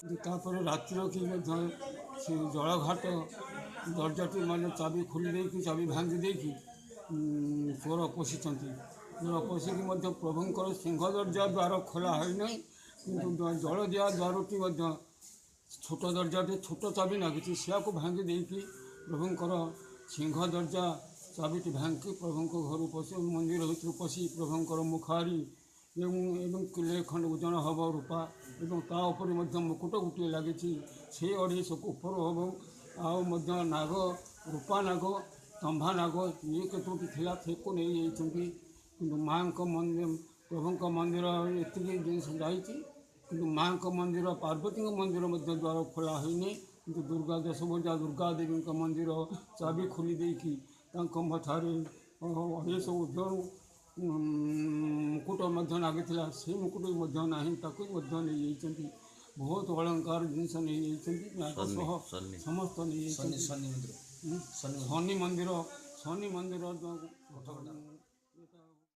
ତାପରେ ରାତିର କି ମଧ୍ୟ ସେ ଜଳଘାଟ ଦରଜାଟି ମାନେ ଚାବି ଖୋଲି ଦେଇକି ଚାବି ଭାଙ୍ଗି ଦେଇକି ଚୋର ପଶିଛନ୍ତି। ଚୋର ପଶିକି ମଧ୍ୟ ପ୍ରଭୁଙ୍କର ସିଂହ ଦରଜା ଦ୍ୱାର ଖୋଲା ହୋଇନାହିଁ, କିନ୍ତୁ ଜଳଦିଆ ଦ୍ୱାରଟି ମଧ୍ୟ ଛୋଟ ଦରଜାଟି ଛୋଟ ଚାବି ଲାଗିଛି, ସେଆକୁ ଭାଙ୍ଗି ଦେଇକି ପ୍ରଭୁଙ୍କର ସିଂହ ଦରଜା ଚାବିଟି ଭାଙ୍ଗି ପ୍ରଭୁଙ୍କ ଘରୁ ପଶି ମନ୍ଦିର ଭିତରୁ ପଶି ପ୍ରଭୁଙ୍କର ମୁଖାରି ଏବଂ କିଲେ ଖଣ୍ଡେ ଓଜନ ହେବ ରୂପା ଏବଂ ତା ଉପରେ ମଧ୍ୟ ମୁକୁଟ ଗୋଟିଏ ଲାଗିଛି, ସେ 250 ଉପର ହେବ। ଆଉ ମଧ୍ୟ ନାଗ, ରୂପା ନାଗ, ତମ୍ଭା ନାଗ ଇଏ କେତୋଟି ଥିଲା ସେକୁ ନେଇଯାଇଛନ୍ତି। କିନ୍ତୁ ମାଆଙ୍କ ମନ୍ଦିର, ପ୍ରଭୁଙ୍କ ମନ୍ଦିର ଏତିକି ଜିନିଷ ଯାଇଛି। କିନ୍ତୁ ମାଆଙ୍କ ମନ୍ଦିର, ପାର୍ବତୀଙ୍କ ମନ୍ଦିର ମଧ୍ୟ ଦ୍ୱାର ଖୋଲା ହୋଇନି। କିନ୍ତୁ ଦୁର୍ଗା ଦଶଭୁଜା ଦୁର୍ଗା ଦେବୀଙ୍କ ମନ୍ଦିର ଚାବି ଖୋଲି ଦେଇକି ତାଙ୍କ ମଥାରେ 250 ଓଜନ ମୁକୁଟ ମଧ୍ୟ ଲାଗିଥିଲା, ସେ ମୁକୁଟ ମଧ୍ୟ ନାହିଁ, ତାକୁ ମଧ୍ୟ ନେଇଯାଇଛନ୍ତି। ବହୁତ ଅଳଙ୍କାର ଜିନିଷ ନେଇଯାଇଛନ୍ତି, ସହ ସମସ୍ତ ନେଇଯାଇଛନ୍ତି। ଶନି ମନ୍ଦିର